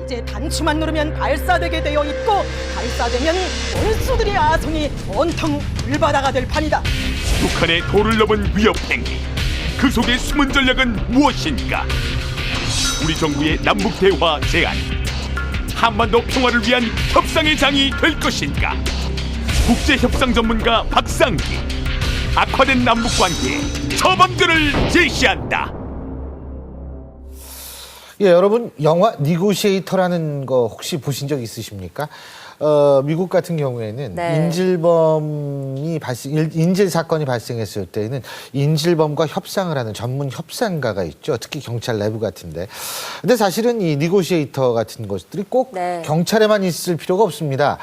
이제 단추만 누르면 발사되게 되어 있고 발사되면 원수들의 아성이 온통 불바다가 될 판이다. 북한의 도를 넘은 위협 행위, 그 속에 숨은 전략은 무엇인가? 우리 정부의 남북 대화 제안, 한반도 평화를 위한 협상의 장이 될 것인가? 국제 협상 전문가 박상기, 악화된 남북 관계 처방전을 제시한다. 예, 여러분 영화 니고시에이터라는 거 혹시 보신 적 있으십니까? 미국 같은 경우에는 네. 인질 사건이 발생했을 때에는 인질범과 협상을 하는 전문 협상가가 있죠. 특히 경찰 내부 같은데. 근데 사실은 이 니고시에이터 같은 것들이 꼭 네. 경찰에만 있을 필요가 없습니다.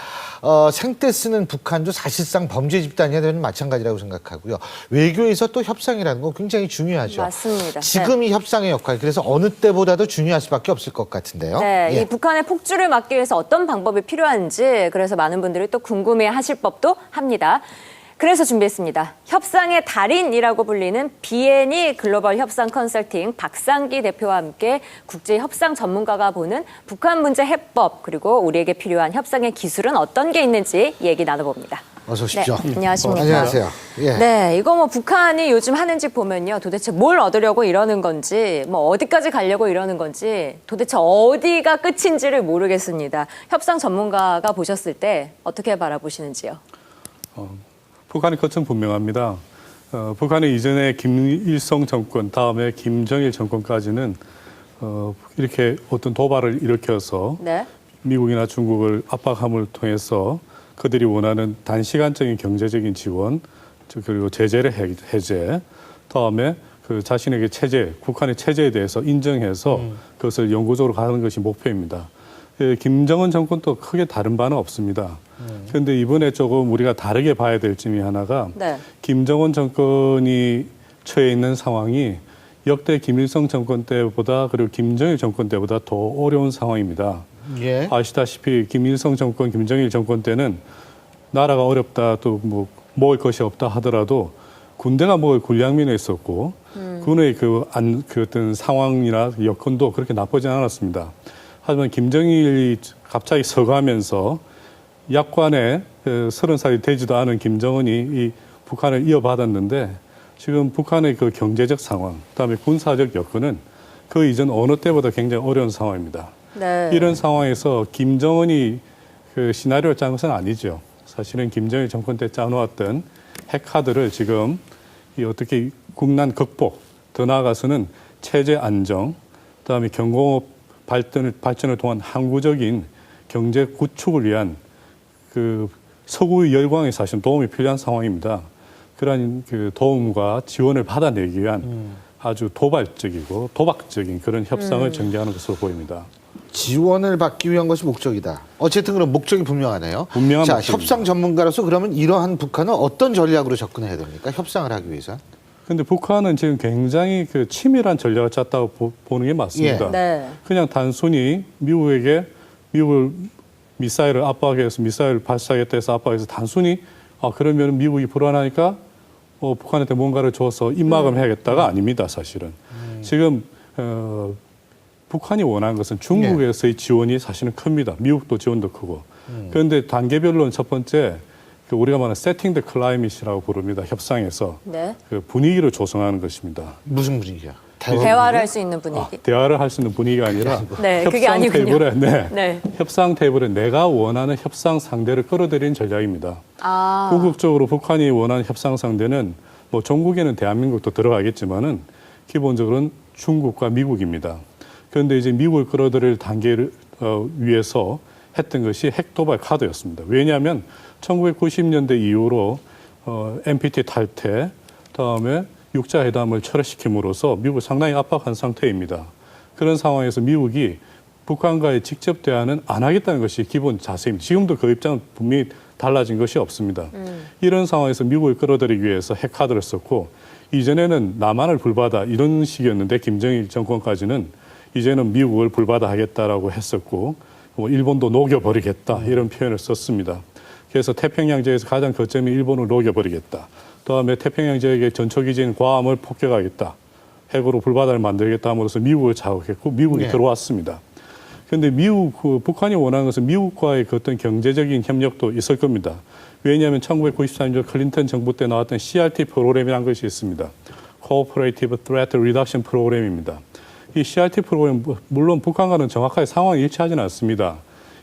생떼 쓰는 북한도 사실상 범죄 집단이야 되는 마찬가지라고 생각하고요. 외교에서 또 협상이라는 건 굉장히 중요하죠. 맞습니다. 지금 이 협상의 역할, 그래서 어느 때보다도 중요할 수밖에 없을 것 같은데요. 네, 예. 이 북한의 폭주를 막기 위해서 어떤 방법이 필요한지 그래서 많은 분들이 또 궁금해하실 법도 합니다. 그래서 준비했습니다. 협상의 달인이라고 불리는 B&E 글로벌 협상 컨설팅 박상기 대표와 함께 국제 협상 전문가가 보는 북한 문제 해법 그리고 우리에게 필요한 협상의 기술은 어떤 게 있는지 얘기 나눠봅니다. 어서 오십시오. 네, 안녕하십니까. 안녕하세요. 예. 네, 이거 뭐 북한이 요즘 하는 짓 보면요. 도대체 뭘 얻으려고 이러는 건지, 뭐 어디까지 가려고 이러는 건지, 도대체 어디가 끝인지를 모르겠습니다. 협상 전문가가 보셨을 때 어떻게 바라보시는지요? 북한의 끝은 분명합니다. 북한의 이전에 김일성 정권, 다음에 김정일 정권까지는 이렇게 어떤 도발을 일으켜서 네. 미국이나 중국을 압박함을 통해서 그들이 원하는 단시간적인 경제적인 지원, 그리고 제재를 해제, 다음에 그 자신에게 체제, 북한의 체제에 대해서 인정해서 그것을 영구적으로 가는 것이 목표입니다. 김정은 정권도 크게 다른 바는 없습니다. 그런데 이번에 조금 우리가 다르게 봐야 될 점이 하나가 네. 김정은 정권이 처해 있는 상황이 역대 김일성 정권 때보다 그리고 김정일 정권 때보다 더 어려운 상황입니다. 예. 아시다시피 김일성 정권, 김정일 정권 때는 나라가 어렵다 또 뭐 먹을 것이 없다 하더라도 군대가 먹을 군량민에 있었고 군의 그 어떤 상황이나 여건도 그렇게 나쁘지 않았습니다. 하지만 김정일이 갑자기 서가면서 약관에 30살이 되지도 않은 김정은이 이 북한을 이어받았는데 지금 북한의 그 경제적 상황, 그다음에 군사적 여건은 그 이전 어느 때보다 굉장히 어려운 상황입니다. 네. 이런 상황에서 김정은이 그 시나리오를 짠 것은 아니죠. 사실은 김정일 정권 때 짜놓았던 핵카드를 지금 이 어떻게 국난 극복, 더 나아가서는 체제 안정, 그다음에 경공업 발전을 통한 항구적인 경제 구축을 위한 그 서구의 열광에 사실 도움이 필요한 상황입니다. 그러한 그 도움과 지원을 받아내기 위한 아주 도발적이고 도박적인 그런 협상을 전개하는 것으로 보입니다. 지원을 받기 위한 것이 목적이다. 어쨌든 그럼 목적이 분명하네요. 분명한 자, 목적입니다. 협상 전문가로서 그러면 이러한 북한은 어떤 전략으로 접근해야 됩니까? 협상을 하기 위해서. 근데 북한은 지금 굉장히 그 치밀한 전략을 짰다고 보는 게 맞습니다. 예. 네. 그냥 단순히 미국을 미사일을 압박해서 미사일을 발사하겠다 해서 압박해서 단순히 그러면 미국이 불안하니까 북한한테 뭔가를 줘서 입막음 해야겠다가 아닙니다, 사실은. 지금 북한이 원하는 것은 중국에서의 지원이 사실은 큽니다. 미국도 지원도 크고. 그런데 단계별로는 첫 번째 우리가 말하는 세팅 더 클라이밋이라고 부릅니다. 협상에서 네. 그 분위기를 조성하는 것입니다. 무슨 분위기야? 대화를 할 수 있는 분위기. 대화를 할 수 있는 분위기가 아니라 네, 그게 협상 아니군요. 테이블에 네. 협상 테이블에 내가 원하는 협상 상대를 끌어들이는 전략입니다. 아. 궁극적으로 북한이 원하는 협상 상대는 뭐 종국에는 대한민국도 들어가겠지만은 기본적으로는 중국과 미국입니다. 그런데 이제 미국을 끌어들일 단계를 위해서 했던 것이 핵도발 카드였습니다. 왜냐하면 1990년대 이후로 NPT 탈퇴, 다음에 육자회담을 철회시킴으로써 미국을 상당히 압박한 상태입니다. 그런 상황에서 미국이 북한과의 직접 대화는 안 하겠다는 것이 기본 자세입니다. 지금도 그 입장은 분명히 달라진 것이 없습니다. 이런 상황에서 미국을 끌어들이기 위해서 핵카드를 썼고 이전에는 남한을 불바다 이런 식이었는데 김정일 정권까지는 이제는 미국을 불바다 하겠다라고 했었고 뭐 일본도 녹여버리겠다 이런 표현을 썼습니다. 그래서 태평양 지역에서 가장 거점이 일본을 녹여버리겠다. 다음에 태평양 지역의 전초기지인 괌을 폭격하겠다. 핵으로 불바다를 만들겠다 함으로써 미국을 자극했고 미국이 들어왔습니다. 그런데 북한이 원하는 것은 미국과의 그 어떤 경제적인 협력도 있을 겁니다. 왜냐하면 1994년 클린턴 정부 때 나왔던 CRT 프로그램이라는 것이 있습니다. Cooperative Threat Reduction 프로그램입니다. 이 CRT 프로그램, 물론 북한과는 정확하게 상황이 일치하지는 않습니다.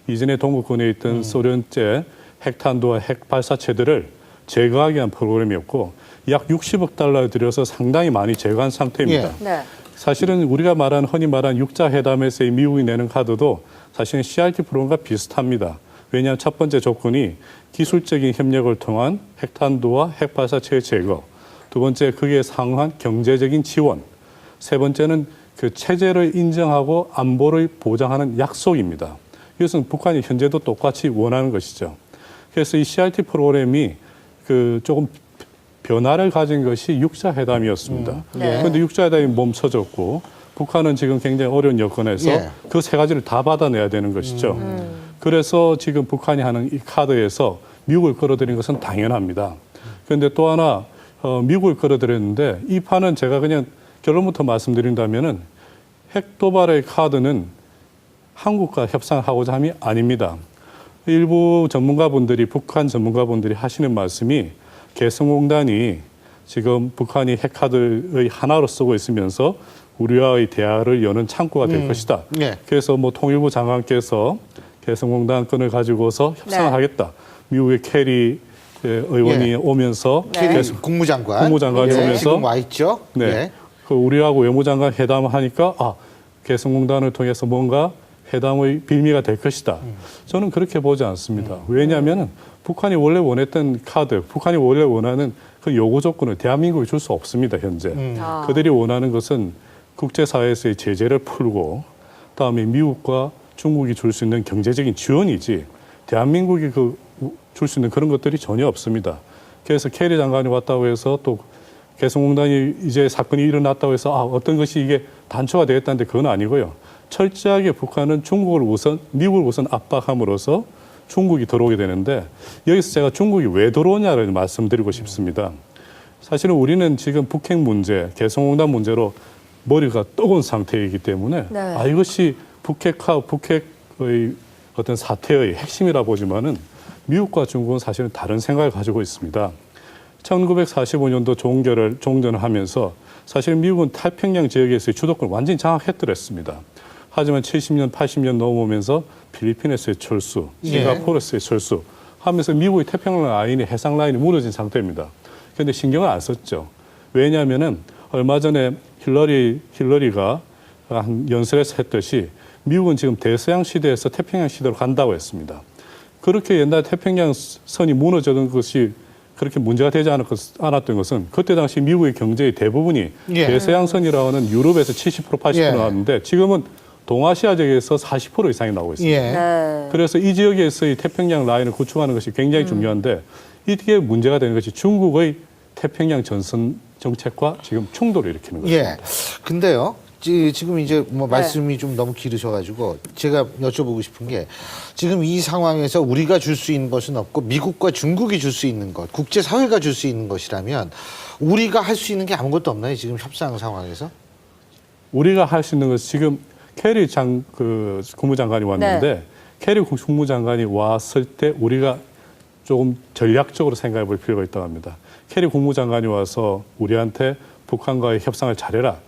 이전에 동구권에 있던 소련제 핵탄두와 핵 발사체들을 제거하기 위한 프로그램이었고 약 60억 달러 들여서 상당히 많이 제거한 상태입니다. 네. 사실은 우리가 흔히 말한 육자회담에서의 미국이 내는 카드도 사실은 CRT 프로그램과 비슷합니다. 왜냐하면 첫 번째 조건이 기술적인 협력을 통한 핵탄두와 핵발사체의 제거, 두 번째 그에 상응한 경제적인 지원, 세 번째는 그 체제를 인정하고 안보를 보장하는 약속입니다. 이것은 북한이 현재도 똑같이 원하는 것이죠. 그래서 이 CRT 프로그램이 그 조금 변화를 가진 것이 육자회담이었습니다. 그런데 육자회담이 멈춰졌고 북한은 지금 굉장히 어려운 여건에서 예. 그 세 가지를 다 받아내야 되는 것이죠. 그래서 지금 북한이 하는 이 카드에서 미국을 끌어들인 것은 당연합니다. 그런데 또 하나 미국을 끌어들였는데 이 판은 제가 그냥 결론부터 말씀드린다면은 핵 도발의 카드는 한국과 협상하고자 함이 아닙니다. 일부 전문가분들이 북한 전문가분들이 하시는 말씀이 개성공단이 지금 북한이 핵카드의 하나로 쓰고 있으면서 우리와의 대화를 여는 창구가 될 것이다. 네. 그래서 뭐 통일부 장관께서 개성공단 건을 가지고서 협상을 네. 하겠다. 미국의 캐리 의원이 예. 오면서 캐리 국무장관이 국무장관이 오면서 지금 와 있죠. 네. 예. 그 우리하고 외무장관 회담을 하니까 개성공단을 통해서 뭔가 회담의 빌미가 될 것이다. 저는 그렇게 보지 않습니다. 왜냐하면 북한이 원래 원했던 카드, 북한이 원래 원하는 그 요구 조건을 대한민국이 줄 수 없습니다. 현재. 그들이 원하는 것은 국제사회에서의 제재를 풀고 그다음에 미국과 중국이 줄 수 있는 경제적인 지원이지 대한민국이 줄 수 있는 그런 것들이 전혀 없습니다. 그래서 캐리 장관이 왔다고 해서 또 개성공단이 이제 사건이 일어났다고 해서 어떤 것이 이게 단초가 되겠다는데 그건 아니고요. 철저하게 북한은 미국을 우선 압박함으로써 중국이 들어오게 되는데 여기서 제가 중국이 왜 들어오냐를 말씀드리고 싶습니다. 사실은 우리는 지금 북핵 문제, 개성공단 문제로 머리가 뜨거운 상태이기 때문에 네. 이것이 북핵의 어떤 사태의 핵심이라 보지만은 미국과 중국은 사실은 다른 생각을 가지고 있습니다. 1945년도 종전을 하면서 사실 미국은 태평양 지역에서의 주도권을 완전히 장악했더랬습니다. 하지만 70년, 80년 넘어오면서 필리핀에서의 철수, 싱가포르에서의 철수 하면서 미국의 태평양 라인이 해상 라인이 무너진 상태입니다. 그런데 신경을 안 썼죠. 왜냐하면은 얼마 전에 힐러리가 한 연설에서 했듯이 미국은 지금 대서양 시대에서 태평양 시대로 간다고 했습니다. 그렇게 옛날 태평양 선이 무너졌던 것이 그렇게 문제가 되지 않았던 것은 그때 당시 미국의 경제의 대부분이 대서양선이라고 하는 유럽에서 70% 80% 나왔는데 지금은 동아시아 지역에서 40% 이상이 나오고 있습니다. 네. 그래서 이 지역에서의 태평양 라인을 구축하는 것이 굉장히 중요한데 이게 문제가 되는 것이 중국의 태평양 전선 정책과 지금 충돌을 일으키는 거죠. 예. 근데요. 지금 이제 뭐 말씀이 좀 너무 길으셔가지고 제가 여쭤보고 싶은 게 지금 이 상황에서 우리가 줄 수 있는 것은 없고 미국과 중국이 줄 수 있는 것, 국제사회가 줄 수 있는 것이라면 우리가 할 수 있는 게 아무것도 없나요? 지금 협상 상황에서? 우리가 할 수 있는 것은 지금 캐리 국무장관이 왔는데 캐리 국무장관이 왔을 때 우리가 조금 전략적으로 생각해 볼 필요가 있다고 합니다. 캐리 국무장관이 와서 우리한테 북한과의 협상을 잘해라.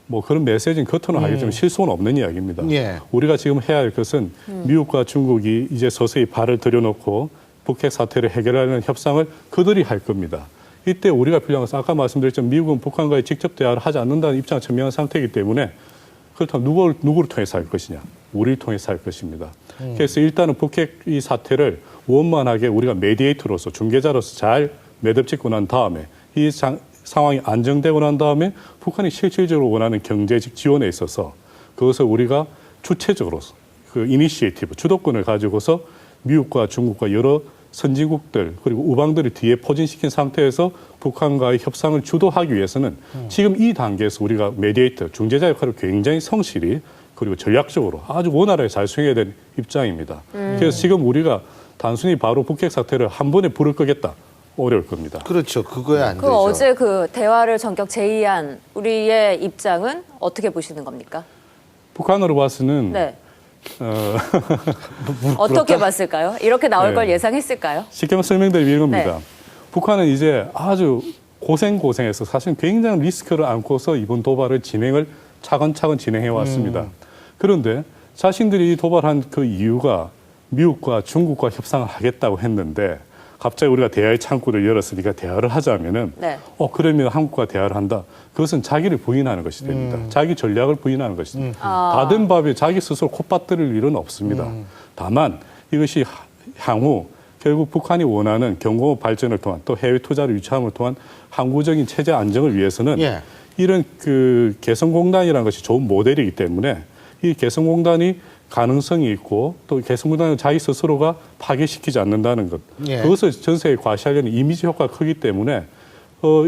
뭐 그런 메시지는 겉으로는 하겠지만 실속은 없는 이야기입니다. 예. 우리가 지금 해야 할 것은 미국과 중국이 이제 서서히 발을 들여놓고 북핵 사태를 해결하려는 협상을 그들이 할 겁니다. 이때 우리가 필요한 것은 아까 말씀드렸지만 미국은 북한과의 직접 대화를 하지 않는다는 입장을 천명한 상태이기 때문에 그렇다면 누구를 통해서 할 것이냐? 우리를 통해서 할 것입니다. 그래서 일단은 북핵 이 사태를 원만하게 우리가 메디에이터로서 중개자로서 잘 매듭짓고 난 다음에 이 상황이 안정되고 난 다음에 북한이 실질적으로 원하는 경제적 지원에 있어서 그것을 우리가 주체적으로 그 이니시에이티브, 주도권을 가지고서 미국과 중국과 여러 선진국들 그리고 우방들을 뒤에 포진시킨 상태에서 북한과의 협상을 주도하기 위해서는 지금 이 단계에서 우리가 메디에이터, 중재자 역할을 굉장히 성실히 그리고 전략적으로 아주 원활하게 잘 수행해야 되는 입장입니다. 그래서 지금 우리가 단순히 바로 북핵 사태를 한 번에 불을 끄겠다. 어려울 겁니다. 그렇죠. 그거야 안 되죠. 어제 그 대화를 전격 제의한 우리의 입장은 어떻게 보시는 겁니까? 북한으로 봐서는 네. 어떻게 봤을까요? 이렇게 나올 네. 걸 예상했을까요? 쉽게 말해 설명드리면 이겁니다. 네. 북한은 이제 아주 고생해서 사실 굉장히 리스크를 안고서 이번 도발을 차근차근 진행해 왔습니다. 그런데 자신들이 도발한 그 이유가 미국과 중국과 협상을 하겠다고 했는데 갑자기 우리가 대화의 창구를 열었으니까 대화를 하자면은 네. 그러면 한국과 대화를 한다. 그것은 자기를 부인하는 것이 됩니다. 자기 전략을 부인하는 것입니다. 다 된 밥에 자기 스스로 콧받들일 일은 없습니다. 다만 이것이 향후 결국 북한이 원하는 경고 발전을 통한 또 해외 투자를 유치함을 통한 항구적인 체제 안정을 위해서는 예. 이런 그 개성공단이라는 것이 좋은 모델이기 때문에 이 개성공단이 가능성이 있고 또 개성공단을 자기 스스로가 파괴시키지 않는다는 것. 예. 그것을 전 세계에 과시하려는 이미지 효과가 크기 때문에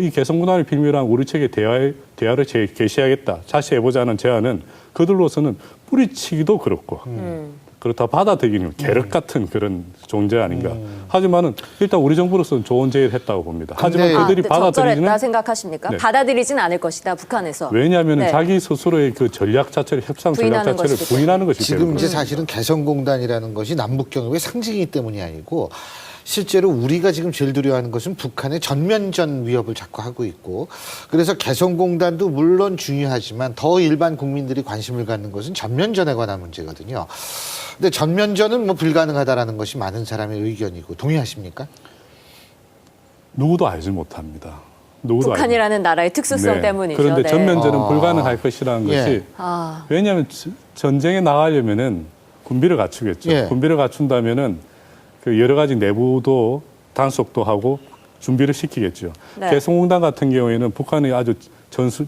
이 개성공단을 빌미로 한 우리 측의 대화를 개시하겠다. 다시 해보자는 제안은 그들로서는 뿌리치기도 그렇고 그렇다 받아들이는 계륵 같은 그런 존재 아닌가. 하지만은 일단 우리 정부로서는 좋은 제의를 했다고 봅니다. 하지만 근데- 그들이 받아들이지는 적절했다 생각하십니까? 네. 받아들이진 않을 것이다, 북한에서. 왜냐하면 네. 자기 스스로의 그 전략 자체를 협상 전략 부인하는 자체를 것이기 부인하는 것이기 지금 때문에 이제 사실은 개성공단이라는 것이 남북 경협의 상징이기 때문이 아니고 실제로 우리가 지금 제일 두려워하는 것은 북한의 전면전 위협을 자꾸 하고 있고 그래서 개성공단도 물론 중요하지만 더 일반 국민들이 관심을 갖는 것은 전면전에 관한 문제거든요. 근데 전면전은 뭐 불가능하다라는 것이 많은 사람의 의견이고 동의하십니까? 누구도 알지 못합니다. 누구도 북한이라는 나라의 특수성 네. 때문이죠. 그런데 네. 전면전은 불가능할 것이라는 예. 것이 아, 왜냐하면 전쟁에 나가려면은 군비를 갖추겠죠. 예. 군비를 갖춘다면은 그 여러 가지 내부도 단속도 하고 준비를 시키겠죠. 네. 개성공단 같은 경우에는 북한이 아주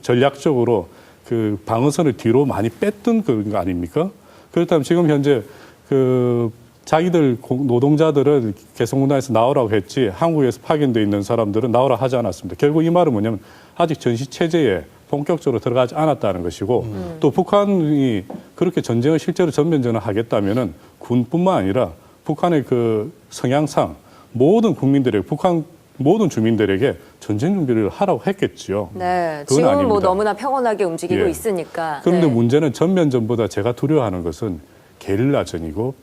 전략적으로 그 방어선을 뒤로 많이 뺐던 그런 거 아닙니까? 그렇다면 지금 현재 그 자기들 노동자들은 개성공단에서 나오라고 했지 한국에서 파견돼 있는 사람들은 나오라 하지 않았습니다. 결국 이 말은 뭐냐면 아직 전시 체제에 본격적으로 들어가지 않았다는 것이고 또 북한이 그렇게 전쟁을 실제로 전면전을 하겠다면은 군뿐만 아니라 북한의 그 성향상 모든 국민들에게 북한 모든 주민들에게 전쟁 준비를 하라고 했겠지요. 네. 그건 지금은 뭐 아닙니다. 너무나 평온하게 움직이고 예. 있으니까. 그런데 네. 문제는 전면전보다 제가 두려워하는 것은 게릴라전이고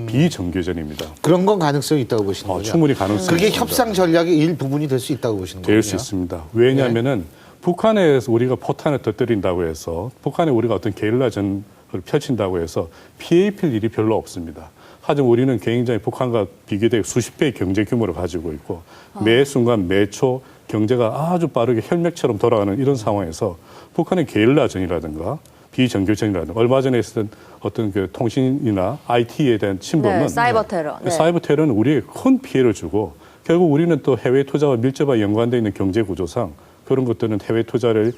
비정규전입니다. 그런 건 가능성이 있다고 보시는 거죠? 충분히 가능성이 그게 있습니다. 협상 전략의 일부분이 될 수 있다고 보시는 거예요? 될 수 있습니다. 왜냐하면은 북한에서 우리가 포탄을 터뜨린다고 해서 북한에 우리가 어떤 게릴라전을 펼친다고 해서 피해 입힐 일이 별로 없습니다. 하지만 우리는 굉장히 북한과 비교되게 수십 배의 경제 규모를 가지고 있고 매 순간 매 초 경제가 아주 빠르게 혈맥처럼 돌아가는 이런 상황에서 북한의 게릴라전이라든가 비정규전이라든가 얼마 전에 있었던 어떤 그 통신이나 IT에 대한 침범은 네, 사이버 테러. 네. 사이버 테러는 우리에게 큰 피해를 주고 결국 우리는 또 해외 투자와 밀접하게 연관되어 있는 경제 구조상 그런 것들은 해외 투자를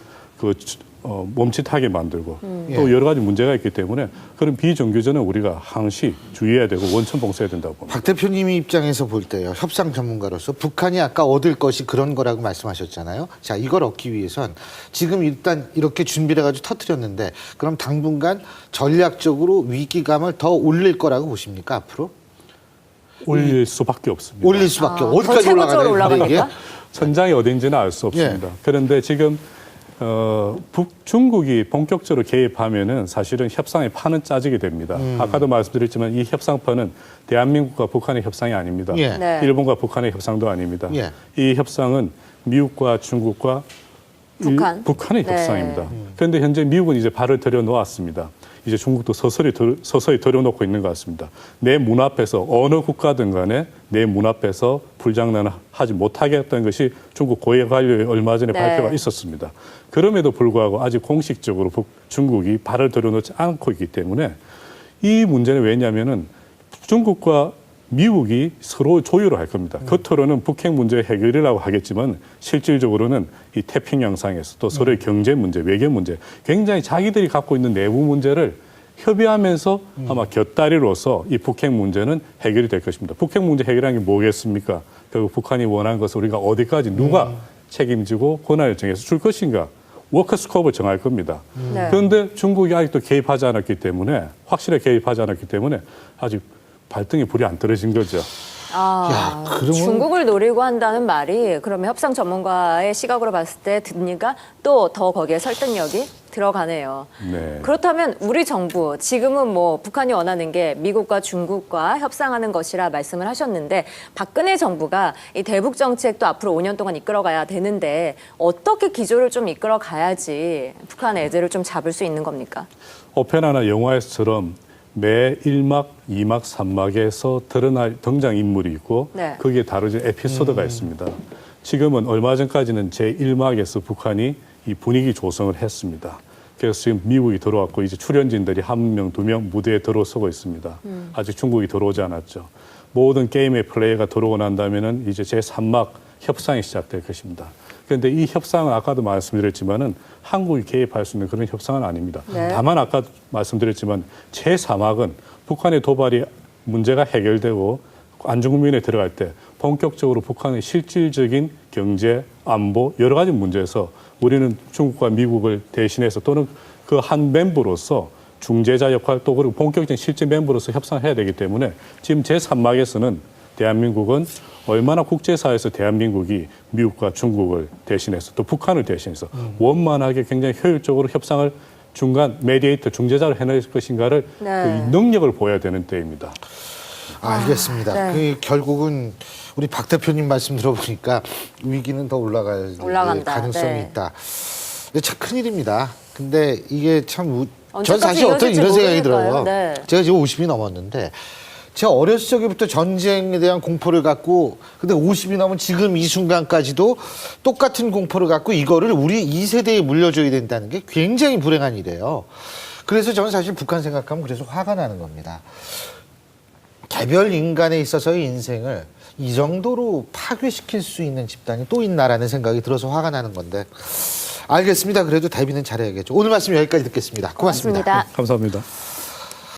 멈칫하게 만들고 또 여러 가지 문제가 있기 때문에 그런 비정규전은 우리가 항시 주의해야 되고 원천 봉쇄해야 된다고 봅니다. 박 대표님이 입장에서 볼 때요. 협상 전문가로서 북한이 아까 얻을 것이 그런 거라고 말씀하셨잖아요. 자, 이걸 얻기 위해선 지금 일단 이렇게 준비를 해가지고 터뜨렸는데 그럼 당분간 전략적으로 위기감을 더 올릴 거라고 보십니까 앞으로? 올릴 수밖에 없습니다. 올릴 수밖에 더 어디까지 최고적으로 올라가나요? 이게? 올라가니까? 천장이 어딘지는 알 수 없습니다. 예. 그런데 지금 중국이 본격적으로 개입하면은 사실은 협상의 판은 짜지게 됩니다. 아까도 말씀드렸지만 이 협상판은 대한민국과 북한의 협상이 아닙니다. 예. 네. 일본과 북한의 협상도 아닙니다. 예. 이 협상은 미국과 중국과 북한? 의 네. 협상입니다. 그런데 현재 미국은 이제 발을 들여놓았습니다. 이제 중국도 서서히 들여놓고 있는 것 같습니다. 내 문 앞에서 어느 국가든 간에 내 문 앞에서 불장난을 하지 못하게 했던 것이 중국 고위 관료의 얼마 전에 네. 발표가 있었습니다. 그럼에도 불구하고 아직 공식적으로 중국이 발을 들여놓지 않고 있기 때문에 이 문제는 왜냐하면은 중국과 미국이 서로 조율을 할 겁니다. 겉으로는 북핵 문제 해결이라고 하겠지만 실질적으로는 이 태평양상에서 또 서로의 경제 문제, 외교 문제, 굉장히 자기들이 갖고 있는 내부 문제를 협의하면서 아마 곁다리로서 이 북핵 문제는 해결이 될 것입니다. 북핵 문제 해결하는 게 뭐겠습니까? 결국 북한이 원하는 것을 우리가 어디까지 누가 책임지고 권한을 정해서 줄 것인가? 워크 스코프를 정할 겁니다. 네. 그런데 중국이 아직도 개입하지 않았기 때문에 확실하게 개입하지 않았기 때문에 아직 발등에 불이 안 떨어진 거죠. 야, 그러면- 중국을 노리고 한다는 말이 그러면 협상 전문가의 시각으로 봤을 때 듭니까? 또 더 거기에 설득력이? 들어가네요. 네. 그렇다면 우리 정부 지금은 뭐 북한이 원하는 게 미국과 중국과 협상하는 것이라 말씀을 하셨는데 박근혜 정부가 이 대북 정책도 앞으로 5년 동안 이끌어가야 되는데 어떻게 기조를 좀 이끌어가야지 북한의 애들을 좀 잡을 수 있는 겁니까? 오페라나 영화에서처럼 매 1막, 2막, 3막에서 드러날 등장인물이 있고 네. 거기에 다루는 에피소드가 있습니다. 지금은 얼마 전까지는 제1막에서 북한이 이 분위기 조성을 했습니다. 그래서 지금 미국이 들어왔고 이제 출연진들이 1명, 2명 무대에 들어서고 있습니다. 아직 중국이 들어오지 않았죠. 모든 게임의 플레이가 들어오고 난다면은 이제 제3막 협상이 시작될 것입니다. 그런데 이 협상은 아까도 말씀드렸지만은 한국이 개입할 수 있는 그런 협상은 아닙니다. 네. 다만 아까 말씀드렸지만 제3막은 북한의 도발이 문제가 해결되고 안중근면에 들어갈 때 본격적으로 북한의 실질적인 경제, 안보 여러 가지 문제에서 우리는 중국과 미국을 대신해서 또는 그 한 멤버로서 중재자 역할 또 그리고 본격적인 실제 멤버로서 협상을 해야 되기 때문에 지금 제3막에서는 대한민국은 얼마나 국제사회에서 대한민국이 미국과 중국을 대신해서 또 북한을 대신해서 원만하게 굉장히 효율적으로 협상을 중간 메디에이터 중재자를 해낼 것인가를 네. 그 능력을 보여야 되는 때입니다. 알겠습니다. 네. 그 결국은 우리 박 대표님 말씀 들어보니까 위기는 더 올라간다. 가능성이 네. 있다. 근데 참 큰일입니다. 근데 이게 참 전 언제까지 사실 어떤 이어질지 이런 생각이 모르니까요. 들어요. 네. 제가 지금 50이 넘었는데 제가 어렸을 적부터 전쟁에 대한 공포를 갖고 근데 50이 넘은 지금 이 순간까지도 똑같은 공포를 갖고 이거를 우리 2세대에 물려줘야 된다는 게 굉장히 불행한 일이에요. 그래서 저는 사실 북한 생각하면 그래서 화가 나는 겁니다. 개별 인간에 있어서의 인생을 이 정도로 파괴시킬 수 있는 집단이 또 있나라는 생각이 들어서 화가 나는 건데 알겠습니다. 그래도 대비는 잘해야겠죠. 오늘 말씀 여기까지 듣겠습니다. 고맙습니다. 고맙습니다. 감사합니다.